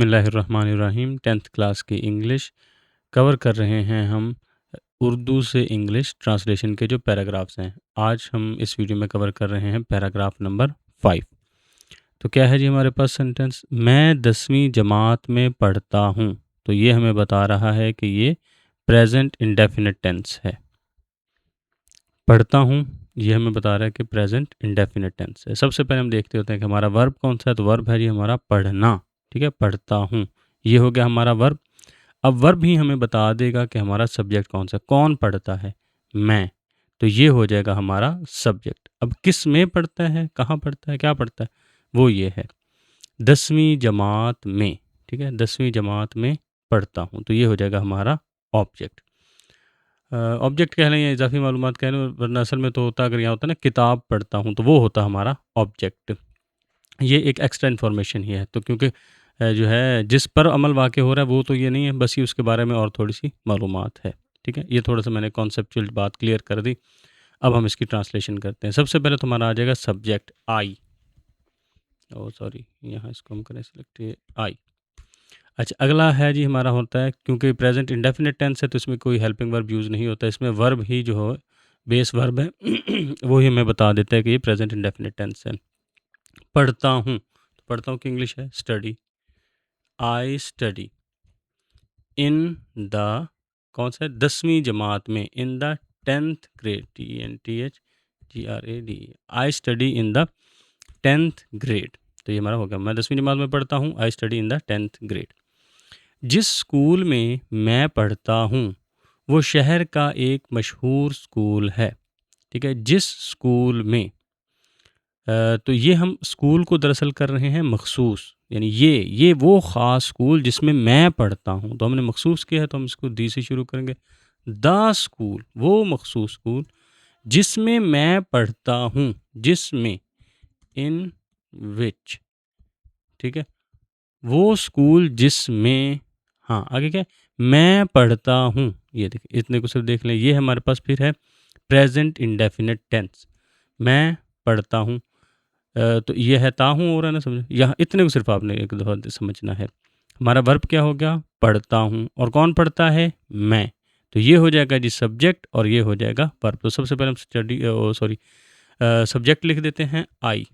बिस्मिल्लाहिर्रहमानिर्रहीम 10th class की English cover कर रहे हैं हम उर्दू से इंग्लिश ट्रांसलेशन के जो पैराग्राफ्स हैं। आज हम इस वीडियो में कवर कर रहे हैं पैराग्राफ नंबर 5। तो क्या है जी हमारे पास सेंटेंस, मैं 10वीं जमात में पढ़ता हूँ। तो ये हमें बता रहा है कि ये प्रेजेंट इंडेफिनिट टेंस है। पढ़ता हूँ ये हमें बता रहा है कि प्रेजेंट इंडेफिनिट टेंस है। सबसे पहले हम देखते होते हैं कि हमारा वर्ब कौन सा है। तो वर्ब है जी हमारा पढ़ना। ठीक है, पढ़ता हूँ ये हो गया हमारा वर्ब। अब वर्ब ही हमें बता देगा कि हमारा सब्जेक्ट कौन सा, कौन पढ़ता है, मैं। तो ये हो जाएगा हमारा सब्जेक्ट। अब किस में पढ़ता है, कहाँ पढ़ता है, क्या पढ़ता है, वो ये है 10वीं जमात में। ठीक है, 10वीं जमात में पढ़ता हूँ। तो ये हो जाएगा हमारा ऑब्जेक्ट। ऑब्जेक्ट कह लें या इजाफी मालूमात कह लें, वरना असल में तो होता अगर यहाँ होता ना किताब पढ़ता हूँ तो वो होता हमारा ऑब्जेक्ट। ये एक एक्स्ट्रा इन्फॉर्मेशन ही है। तो क्योंकि जो है जिस पर अमल वाक़ हो रहा है वो तो ये नहीं है, बस ये उसके बारे में और थोड़ी सी मालूमात है। ठीक है, ये थोड़ा सा मैंने कॉन्सेप्चुअल बात क्लियर कर दी। अब हम इसकी ट्रांसलेशन करते हैं। सबसे पहले तो हमारा आ जाएगा सब्जेक्ट आई। सॉरी, यहाँ इसको हम करें सिलेक्ट आई। अच्छा, अगला है जी हमारा होता है, क्योंकि प्रेजेंट इंडेफिनिट टेंस है तो इसमें कोई हेल्पिंग वर्ब यूज़ नहीं होता। इसमें वर्ब ही जो हो बेस वर्ब है वो ही हमें बता देता है कि ये प्रेजेंट इंडेफिनिट टेंस है। पढ़ता हूँ, तो पढ़ता हूँ की इंग्लिश है study. I study in the, कौन सा है, 10वीं जमात में, in the 10th grade, TNTHGRAD, I study in the 10th grade. तो ये हमारा हो गया, मैं 10वीं जमात में पढ़ता हूँ, I study in the 10th grade. जिस स्कूल में मैं पढ़ता हूँ वो शहर का एक मशहूर स्कूल है। ठीक है, जिस स्कूल में, तो ये हम स्कूल को दरअसल कर रहे हैं मखसूस, यानी ये वो ख़ास स्कूल जिसमें मैं पढ़ता हूँ। तो हमने मखसूस किया है तो हम इसको दी से शुरू करेंगे। द स्कूल, वो मखसूस स्कूल जिसमें मैं पढ़ता हूँ, जिसमें, इन विच। ठीक है, वो स्कूल जिसमें, हाँ आगे क्या है, मैं पढ़ता हूँ। ये देखिए, इतने को सिर्फ देख लें, ये हमारे पास फिर है प्रेजेंट इंडेफिनिट टेंस। मैं पढ़ता हूँ, तो ये है ताहूँ हो रहा है ना, समझो। यहाँ इतने को सिर्फ आपने एक दफ़ा समझना है। हमारा वर्ब क्या हो गया, पढ़ता हूँ, और कौन पढ़ता है, मैं। तो ये हो जाएगा जी सब्जेक्ट और ये हो जाएगा वर्ब। तो सबसे पहले हम सब्जेक्ट लिख देते हैं आई,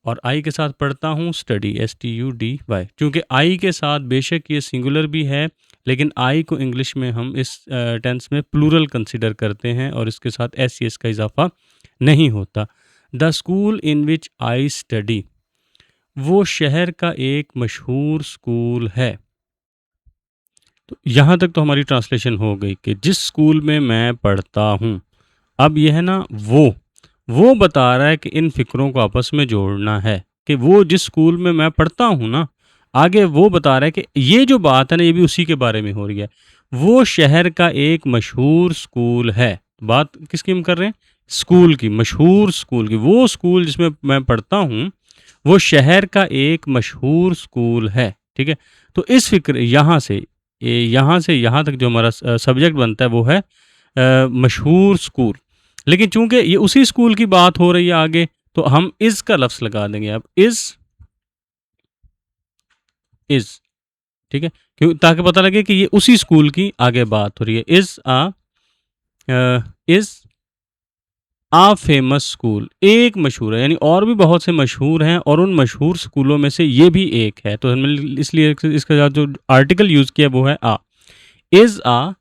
और आई के साथ पढ़ता हूँ स्टडी, STUDY। क्योंकि आई के साथ बेशक ये सिंगुलर भी है, लेकिन आई को इंग्लिश में हम इस टेंस में प्लूरल कंसिडर करते हैं और इसके साथ SES का इजाफा नहीं होता। The school in which I study, वो शहर का एक मशहूर स्कूल है। तो यहाँ तक तो हमारी ट्रांसलेशन हो गई कि जिस स्कूल में मैं पढ़ता हूँ। अब यह है ना वो बता रहा है कि इन फ़िक्रों को आपस में जोड़ना है कि वो जिस स्कूल में मैं पढ़ता हूँ ना, आगे वो बता रहा है कि ये जो बात है ना ये भी उसी के बारे में हो रही है। वो शहर का एक मशहूर स्कूल है। बात किसकी हम कर रहे हैं, स्कूल की, मशहूर स्कूल की। वो स्कूल जिसमें मैं पढ़ता हूँ वो शहर का एक मशहूर स्कूल है। ठीक है, तो इस फिक्र यहाँ से यहाँ तक जो हमारा सब्जेक्ट बनता है वो है मशहूर स्कूल। लेकिन चूंकि ये उसी स्कूल की बात हो रही है आगे, तो हम इज का लफ्ज़ लगा देंगे। अब इज, ठीक है, क्यों, ताकि पता लगे कि ये उसी स्कूल की आगे बात हो रही है। इज आ फेमस स्कूल, एक मशहूर है, यानी और भी बहुत से मशहूर हैं और उन मशहूर स्कूलों में से ये भी एक है। तो हमने इसलिए इसका जो आर्टिकल यूज़ किया वो है आ। Is a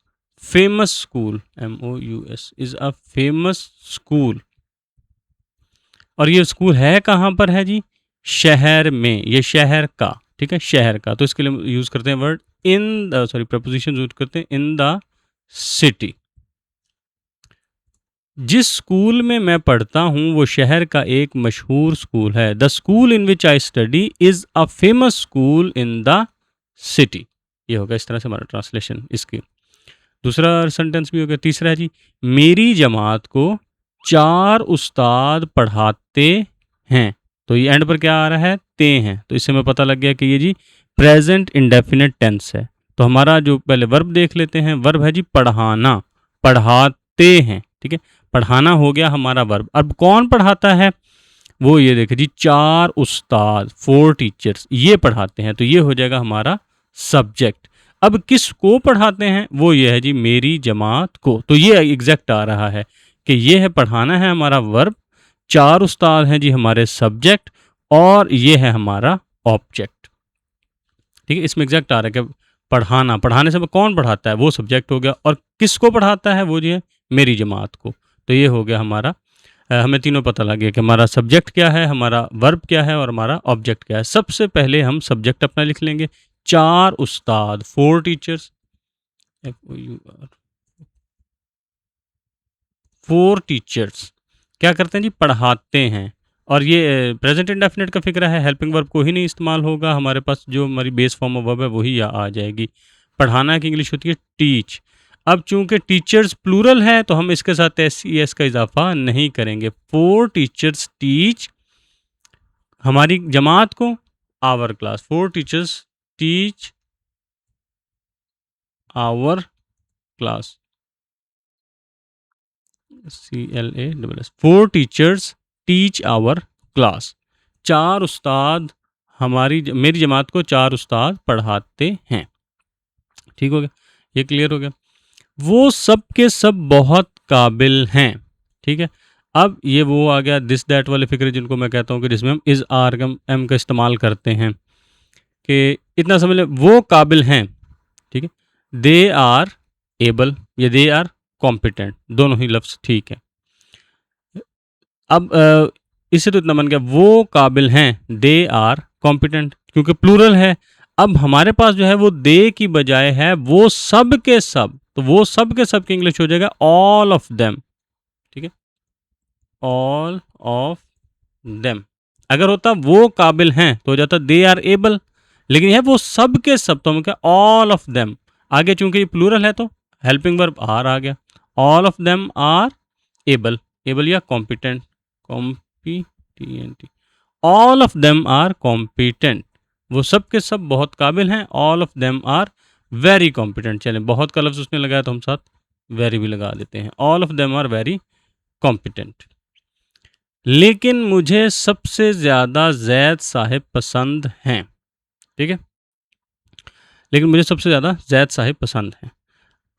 famous school, MOUS, is a famous school. और ये स्कूल है कहाँ पर है जी, शहर में, ये शहर का, ठीक है, शहर का। तो इसके लिए यूज़ करते हैं word in the, preposition use करते हैं इन द सिटी। जिस स्कूल में मैं पढ़ता हूँ वो शहर का एक मशहूर स्कूल है। The school in which I study is a famous school in the city. ये होगा इस तरह से हमारा ट्रांसलेशन इसकी। दूसरा सेंटेंस भी हो गया। तीसरा है जी, मेरी जमात को 4 उस्ताद पढ़ाते हैं। तो ये एंड पर क्या आ रहा है, ते हैं। तो इससे हमें पता लग गया कि ये जी प्रेजेंट इंडेफिनिट टेंस है। तो हमारा जो पहले वर्ब देख लेते हैं, वर्ब है जी पढ़ाना, पढ़ाते हैं। ठीक है, पढ़ाना हो गया हमारा वर्ब। अब कौन पढ़ाता है, वो ये देखिए जी 4 उस्ताद 4 टीचर्स ये पढ़ाते हैं, तो ये हो जाएगा हमारा सब्जेक्ट। अब किसको पढ़ाते हैं, वो ये है जी मेरी जमात को, तो ये एग्जैक्ट आ रहा है कि ये है पढ़ाना है हमारा वर्ब, 4 उस्ताद हैं जी हमारे सब्जेक्ट, और ये है हमारा ऑब्जेक्ट। ठीक है, इसमें एग्जैक्ट आ रहा है कि पढ़ाना, पढ़ाने से कौन पढ़ाता है, वो सब्जेक्ट हो गया, और किसको पढ़ाता है, वो जी है मेरी जमात को। तो ये हो गया हमारा, हमें तीनों पता लग गया कि हमारा सब्जेक्ट क्या है, हमारा वर्ब क्या है और हमारा ऑब्जेक्ट क्या है। सबसे पहले हम सब्जेक्ट अपना लिख लेंगे, 4 उस्ताद 4 टीचर्स, FOUR 4 टीचर्स क्या करते हैं जी, पढ़ाते हैं। और ये प्रेजेंट इंडेफिनिट का फिक्र है, हेल्पिंग वर्ब को ही नहीं इस्तेमाल होगा, हमारे पास जो हमारी बेस फॉर्म ऑफ वर्ब है वही आ जाएगी। पढ़ाना की इंग्लिश होती है टीच। अब चूंकि टीचर्स प्लूरल है तो हम इसके साथ SES का इजाफा नहीं करेंगे। 4 टीचर्स टीच हमारी जमात को, our class, 4 teachers teach our class, CLASS, 4 teachers teach our class. 4 उस्ताद मेरी जमात को 4 उस्ताद पढ़ाते हैं। ठीक हो गया, ये क्लियर हो गया। वो सब के सब बहुत काबिल हैं। ठीक है, अब ये वो आ गया दिस दैट वाले फिक्र, जिनको मैं कहता हूँ कि जिसमें हम इज आर एम का इस्तेमाल करते हैं, कि इतना समझ लें वो काबिल हैं। ठीक है, दे आर एबल या दे आर कॉम्पिटेंट, दोनों ही लफ्ज़ ठीक है। अब इससे तो इतना बन गया, वो काबिल हैं, दे आर कॉम्पिटेंट, क्योंकि प्लूरल है। अब हमारे पास जो है वो दे की बजाय है वो सब के सब, तो वो सब के सब की इंग्लिश हो जाएगा ऑल ऑफ देम। ठीक है, ऑल ऑफ देम। अगर होता वो काबिल हैं तो हो जाता दे आर एबल, लेकिन है वो सब के सब, तो हम क्या ऑल ऑफ देम। आगे चूंकि ये प्लूरल है तो हेल्पिंग वर्ब आर आ गया, all of them are able, able या competent, competent, all of them are competent, वो सब के सब बहुत काबिल हैं, all of them are very competent. चलें, बहुत का लफ्ज़ उसने लगाया तो हम साथ वेरी भी लगा देते हैं, all of them are very competent. लेकिन मुझे सबसे ज़्यादा जैद साहिब पसंद हैं। ठीक है, लेकिन मुझे सबसे ज़्यादा जैद साहिब पसंद हैं।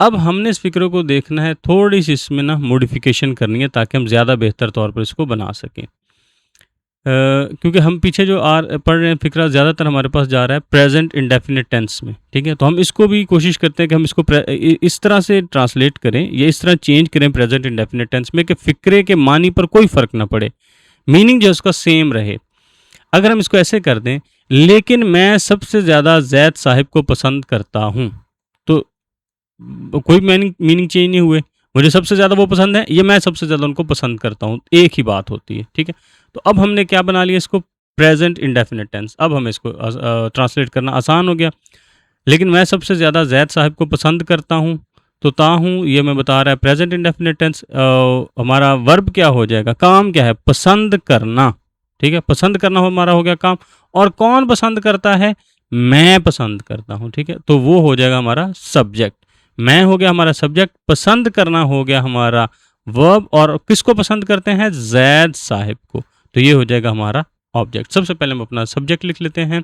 अब हमने इस फ़िक्र को देखना है, थोड़ी सी इसमें ना मॉडिफिकेशन करनी है ताकि हम ज़्यादा बेहतर तौर पर इसको बना सकें। क्योंकि हम पीछे जो पढ़ रहे हैं फ़िक्रा ज़्यादातर हमारे पास जा रहा है प्रेजेंट इंडेफिनिट टेंस में। ठीक है, तो हम इसको भी कोशिश करते हैं कि हम इसको इस तरह से ट्रांसलेट करें या इस तरह चेंज करें प्रेजेंट इंडेफिनिट टेंस में कि फ़िक्रे के मानी पर कोई फ़र्क ना पड़े, मीनिंग जो उसका सेम रहे। अगर हम इसको ऐसे कर दें, लेकिन मैं सबसे ज़्यादा जैद साहिब को पसंद करता हूँ, तो कोई मीनिंग चेंज नहीं हुए। मुझे सबसे ज़्यादा वो पसंद है, ये मैं सबसे ज़्यादा उनको पसंद करता हूँ, एक ही बात होती है। ठीक है, तो अब हमने क्या बना लिया इसको, प्रेजेंट इंडेफिनिट टेंस। अब हमें इसको ट्रांसलेट करना आसान हो गया। लेकिन मैं सबसे ज़्यादा जैद साहिब को पसंद करता हूँ, तो ता हूँ ये मैं बता रहा है प्रेजेंट इंडेफिनिट टेंस। हमारा वर्ब क्या हो जाएगा, काम क्या है, पसंद करना। ठीक है, पसंद करना हमारा हो गया काम, और कौन पसंद करता है, मैं पसंद करता हूँ। ठीक है, तो वो हो जाएगा हमारा सब्जेक्ट, मैं हो गया हमारा सब्जेक्ट, पसंद करना हो गया हमारा वर्ब, और किसको पसंद करते हैं, जैद साहिब को, तो ये हो जाएगा हमारा ऑब्जेक्ट। सबसे पहले हम अपना सब्जेक्ट लिख लेते हैं,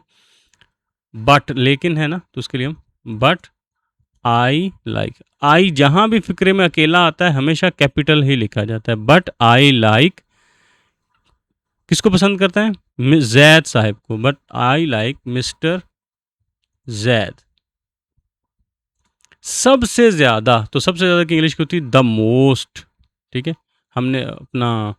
बट, लेकिन है ना, तो उसके लिए हम बट आई लाइक, आई जहां भी फिक्रे में अकेला आता है हमेशा कैपिटल ही लिखा जाता है। बट आई लाइक, किसको पसंद करता है, जैद साहिब को, but I like mister Zaid. सबसे ज़्यादा, तो सबसे ज़्यादा की इंग्लिश की होती है द मोस्ट। ठीक है, हमने अपना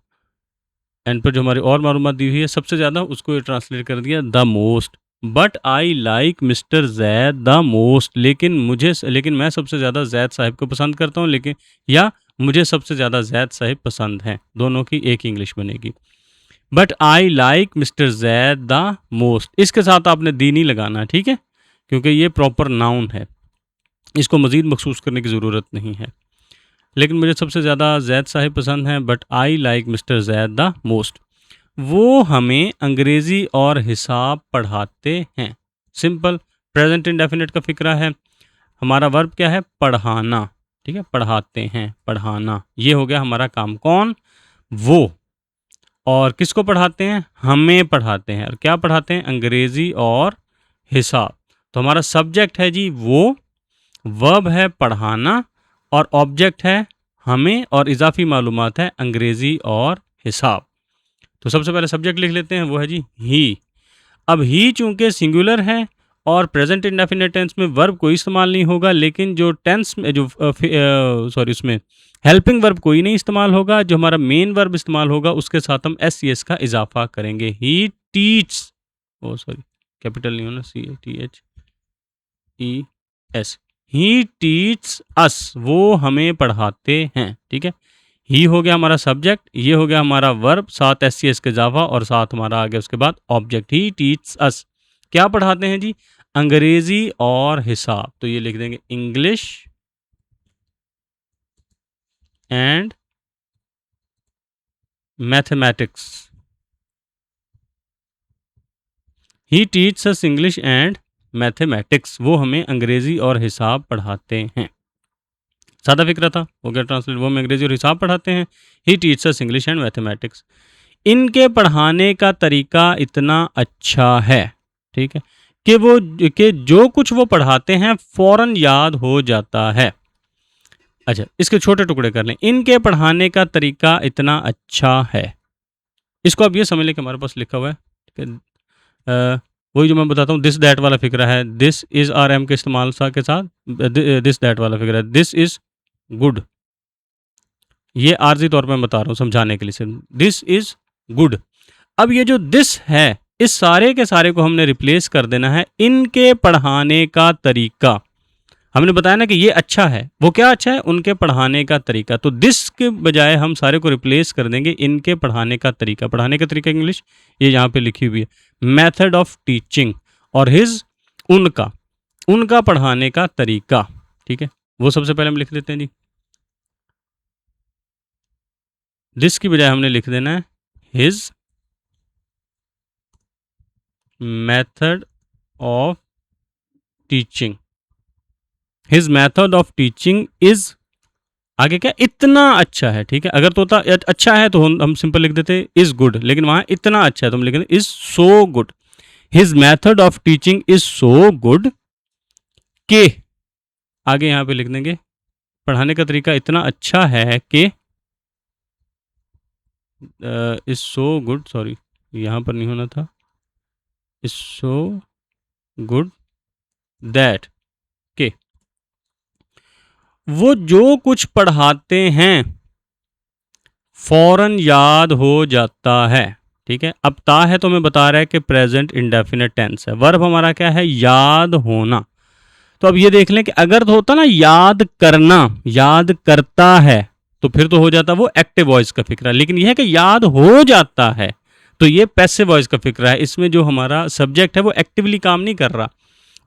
एंड पर जो हमारी और मालूमात दी हुई है सबसे ज़्यादा, उसको ट्रांसलेट कर दिया the most. But I like mister Zaid the most, लेकिन मैं सबसे ज़्यादा जैद साहिब को पसंद करता हूँ, लेकिन या मुझे सबसे ज़्यादा जैद साहिब पसंद हैं, दोनों की एक ही इंग्लिश बनेगी। But I like mister Zaid the most, इसके साथ आपने दी नहीं लगाना, ठीक है, क्योंकि ये प्रॉपर नाउन है, इसको मज़ीद मखसूस करने की ज़रूरत नहीं है। लेकिन मुझे सबसे ज़्यादा जैद साहिब पसंद हैं, but I like mister Zaid the most. वो हमें अंग्रेज़ी और हिसाब पढ़ाते हैं। सिंपल प्रेजेंट इंडेफिनिट का फिक्रा है, हमारा वर्ब क्या है, पढ़ाना। ठीक है, पढ़ाते हैं, पढ़ाना, ये हो गया हमारा काम। कौन, वो। और किसको पढ़ाते हैं? हमें पढ़ाते हैं। और क्या पढ़ाते हैं? अंग्रेज़ी और हिसाब। तो हमारा सब्जेक्ट है जी वो, वर्ब है पढ़ाना और ऑब्जेक्ट है हमें और इजाफी मालूमात है अंग्रेज़ी और हिसाब। तो सबसे पहले सब्जेक्ट लिख लेते हैं, वो है जी ही। अब ही चूंकि सिंगुलर है और प्रेजेंट इंडेफिनिट टेंस में वर्ब कोई इस्तेमाल नहीं होगा, लेकिन जो टेंस में जो सॉरी उसमें हेल्पिंग वर्ब कोई नहीं इस्तेमाल होगा, जो हमारा मेन वर्ब इस्तेमाल होगा उसके साथ हम एस सी एस का इजाफा करेंगे। ही टीच, ओ सॉरी कैपिटल नहीं होना, CHEES, ही टीच अस, वो हमें पढ़ाते हैं। ठीक है, ही हो गया हमारा सब्जेक्ट, ये हो गया हमारा वर्ब, साथ एस सी एस के इजाफा और साथ हमारा आ गया उसके बाद ऑब्जेक्ट। ही टीच अस, क्या पढ़ाते हैं जी? अंग्रेजी और हिसाब। तो ये लिख देंगे English and mathematics. He teach us English and mathematics, वो हमें अंग्रेजी और हिसाब पढ़ाते हैं। सादा फिक्रा था, हो गया ट्रांसलेट, वो हमें अंग्रेजी और हिसाब पढ़ाते हैं। He teach us English and mathematics. इनके पढ़ाने का तरीका इतना अच्छा है, ठीक है, कि जो कुछ वो पढ़ाते हैं फौरन याद हो जाता है। अच्छा, इसके छोटे टुकड़े कर लें। इनके पढ़ाने का तरीका इतना अच्छा है, इसको अब ये समझ लें कि हमारे पास लिखा हुआ है, ठीक है, वही जो मैं बताता हूँ, दिस दैट वाला फिक्रा है, दिस इज आर एम के इस्तेमाल के साथ दिस दैट वाला फिक्रा है, दिस इज गुड। ये आर्जी तौर पे मैं बता रहा हूँ समझाने के लिए सिर्फ, दिस इज गुड। अब ये जो दिस है, इस सारे के सारे को हमने रिप्लेस कर देना है इनके पढ़ाने का तरीका। हमने बताया ना कि ये अच्छा है, वो क्या अच्छा है? उनके पढ़ाने का तरीका। तो दिस के बजाय हम सारे को रिप्लेस कर देंगे इनके पढ़ाने का तरीका। पढ़ाने का तरीका इंग्लिश ये यहाँ पे लिखी हुई है, मेथड ऑफ टीचिंग, और हिज उनका पढ़ाने का तरीका। ठीक है, वो सबसे पहले हम लिख लेते हैं जी। दिस की बजाय हमने लिख देना है his method of teaching. His method of teaching is, आगे क्या? इतना अच्छा है। ठीक है, अगर तो होता अच्छा है तो हम सिंपल लिख देते इज गुड, लेकिन वहां इतना अच्छा है तो हम लिख देते is so good. His method of teaching is so good के, आगे यहां पे लिख देंगे पढ़ाने का तरीका इतना अच्छा है कि इज सो गुड, सॉरी यहां पर नहीं होना था, इज सो गुड दैट के, वो जो कुछ पढ़ाते हैं फौरन याद हो जाता है। ठीक है, अब ता है तो हमें बता रहा है कि प्रेजेंट इंडेफिनिट टेंस है, वर्ब हमारा क्या है? याद होना। तो अब ये देख लें कि अगर तो होता ना याद करना, याद करता है, तो फिर तो हो जाता वो एक्टिव वॉइस का फिक्रा, लेकिन यह है कि याद हो जाता है, तो ये पैसिव वॉइस का फिक्रा है। इसमें जो हमारा सब्जेक्ट है वो एक्टिवली काम नहीं कर रहा,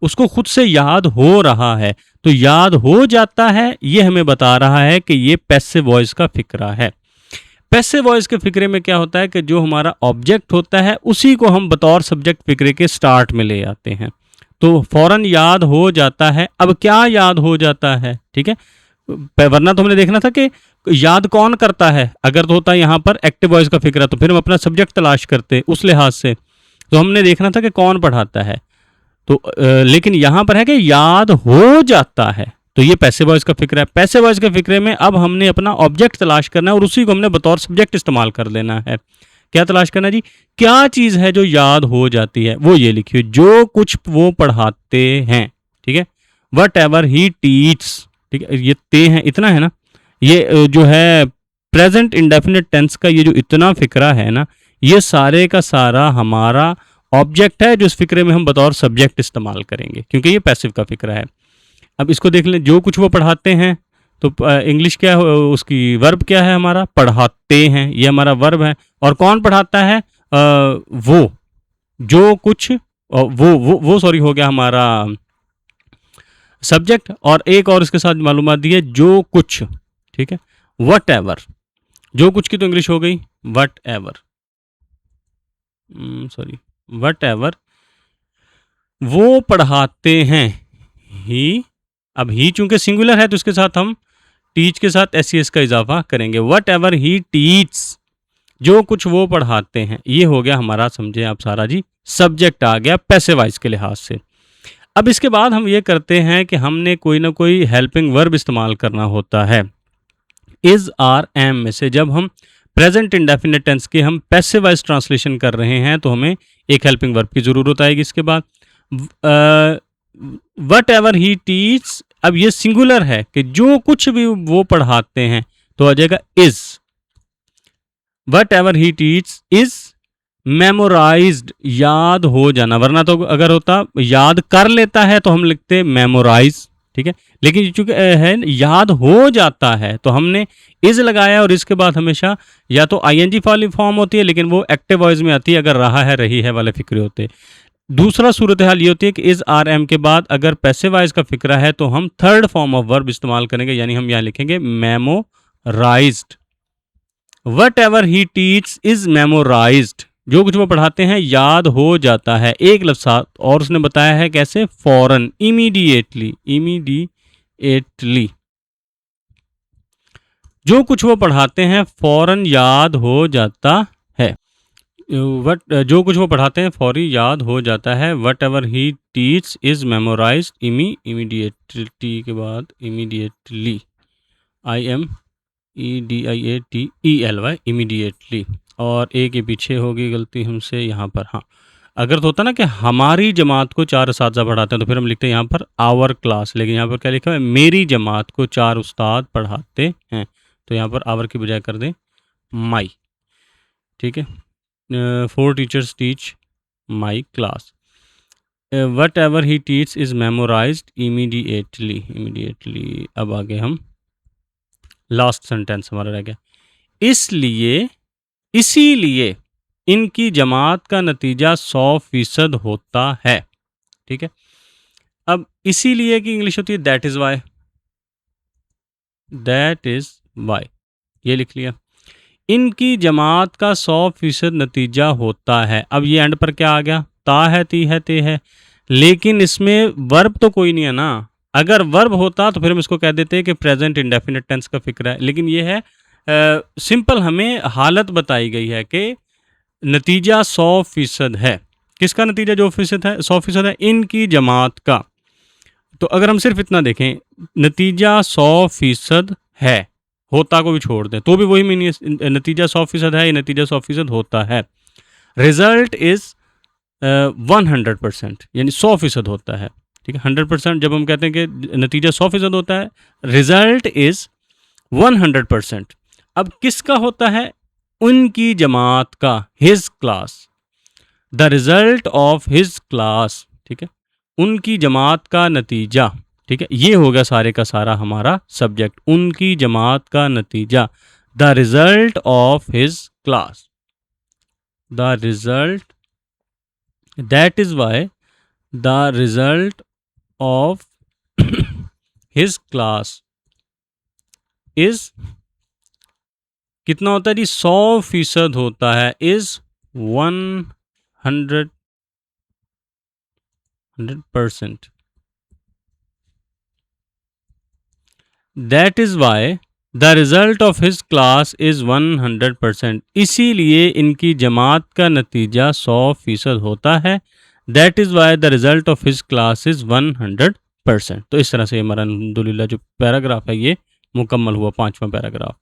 उसको खुद से याद हो रहा है। तो याद हो जाता है, ये हमें बता रहा है कि ये पैसिव वॉइस का फिक्रा है। पैसिव वॉइस के फिक्रे में क्या होता है कि जो हमारा ऑब्जेक्ट होता है उसी को हम बतौर सब्जेक्ट फिक्रे के स्टार्ट में ले आते हैं, तो फौरन याद हो जाता है। अब क्या याद हो जाता है? ठीक है, वरना तो हमने देखना था कि याद कौन करता है। अगर तो होता यहाँ पर एक्टिव वॉइस का फिक्रा तो फिर हम अपना सब्जेक्ट तलाश करते उस लिहाज से, तो हमने देखना था कि कौन पढ़ाता है। तो लेकिन यहाँ पर है कि याद हो जाता है, तो ये पैसिव वॉइस का फिक्र है। पैसिव वॉइस के फिक्रे में अब हमने अपना ऑब्जेक्ट तलाश करना है और उसी को हमने बतौर सब्जेक्ट इस्तेमाल कर लेना है। क्या तलाश करना जी? क्या चीज़ है जो याद हो जाती है? वो ये लिखिए, जो कुछ वो पढ़ाते हैं। ठीक है, वट एवर ही टीच। ठीक है, ये ते हैं, इतना है ना, ये जो है प्रेजेंट इंडेफिनिट टेंस का ये जो इतना फिक्रा है ना, ये सारे का सारा हमारा ऑब्जेक्ट है जो इस फिक्रे में हम बतौर सब्जेक्ट इस्तेमाल करेंगे, क्योंकि ये पैसिव का फिक्रा है। अब इसको देख लें, जो कुछ वो पढ़ाते हैं, तो इंग्लिश क्या है उसकी? वर्ब क्या है हमारा? पढ़ाते हैं, ये हमारा वर्ब है। और कौन पढ़ाता है? वो जो कुछ, वो सॉरी हो गया हमारा सब्जेक्ट, और एक और इसके साथ मालूमात दी है जो कुछ। ठीक है, वट एवर, जो कुछ की तो इंग्लिश हो गई what ever, sorry what ever वो पढ़ाते हैं। ही, अब ही चूंकि सिंगुलर है तो इसके साथ हम टीच के साथ एस का इजाफा करेंगे। वट एवर ही टीच, जो कुछ वो पढ़ाते हैं। ये हो गया हमारा, समझे आप सारा जी, सब्जेक्ट आ गया पैसिव वॉइस के लिहाज से। अब इसके बाद हम ये करते हैं कि हमने कोई ना कोई हेल्पिंग वर्ब इस्तेमाल करना होता है। इज, आर, एम में से जब हम प्रेजेंट इंडेफिनिट टेंस की हम पैसिव वॉइस ट्रांसलेशन कर रहे हैं तो हमें एक हेल्पिंग वर्ब की ज़रूरत आएगी। इसके बाद वट एवर ही टीच, अब ये सिंगुलर है कि जो कुछ भी वो पढ़ाते हैं, तो आ जाएगा is. What ever he teach is memorised, याद हो जाना, वरना तो अगर होता याद कर लेता है तो हम लिखते मेमोराइज, ठीक है। लेकिन चूंकि है याद हो जाता है तो हमने इज लगाया, और इसके बाद हमेशा या तो आईएनजी वाली फॉर्म होती है, लेकिन वो एक्टिव वॉइस में आती है अगर रहा है, रही है वाले फिक्रे होते हैं। दूसरा सूरत हाल ये होती है कि इज, आर, एम के बाद अगर पैसिव वॉइस का फिक्रा है तो हम थर्ड फॉर्म ऑफ वर्ब इस्तेमाल करेंगे, यानी हम यहाँ लिखेंगे memorised. What ever he teach is memorised, जो कुछ वो पढ़ाते हैं याद हो जाता है। एक लफ्ज़ साथ और उसने बताया है कैसे, फौरन, इमीडिएटली, इमीडिएटली, जो कुछ वो पढ़ाते हैं फौरन याद हो जाता है। जो कुछ वो पढ़ाते हैं फौरी याद हो जाता है। What ever he teach is memorised, immediately के बाद इमीडिएटली, IMEDIATELY, इमीडिएटली। और एक ये पीछे होगी गलती हमसे यहाँ पर, हाँ, अगर तो होता ना कि हमारी जमात को 4 उस्ताद पढ़ाते हैं तो फिर हम लिखते हैं यहाँ पर आवर क्लास, लेकिन यहाँ पर क्या लिखा है, मेरी जमात को 4 उस्ताद पढ़ाते हैं, तो यहाँ पर आवर की बजाय कर दें माई, ठीक है। 4 teachers teach my class. What ever he teach is memorised immediately, immediately. अब आगे हम लास्ट सेंटेंस हमारा रह गया, इसलिए, इसीलिए इनकी जमात का नतीजा 100% होता है, ठीक है। अब इसीलिए की इंग्लिश होती है that is why, that is why, ये लिख लिया। इनकी जमात का 100% नतीजा होता है। अब ये एंड पर क्या आ गया, ता है, ती है, ते है, लेकिन इसमें वर्ब तो कोई नहीं है ना। अगर वर्ब होता तो फिर हम इसको कह देते कि प्रेजेंट इंडेफिनिट टेंस का फिक्र है, लेकिन ये है सिंपल, हमें हालत बताई गई है कि नतीजा 100% है। किसका नतीजा जो 100% है, इनकी जमात का। तो अगर हम सिर्फ इतना देखें, नतीजा 100% है, होता को भी छोड़ दें तो भी वही मीनिंग, नतीजा 100% है, ये नतीजा 100% होता है। रिजल्ट इज 100%, यानी 100% होता है, ठीक है। 100% जब हम कहते हैं कि नतीजा 100% होता है, रिजल्ट इज 100%। अब किसका होता है, उनकी जमात का, his class, the result of his class, ठीक है, उनकी जमात का नतीजा, ठीक है। ये होगा सारे का सारा हमारा सब्जेक्ट, उनकी जमात का नतीजा, the result of his class, the result, that is why the result of his class is, कितना होता है जी, 100% होता है, is 100%। That is why the result of his class is 100%, इसीलिए इनकी जमात का नतीजा 100% होता है। That is why the result of his class is 100%। तो इस तरह से हमारा अल्हम्दुलिल्लाह जो पैराग्राफ है ये मुकम्मल हुआ, 5वां पैराग्राफ।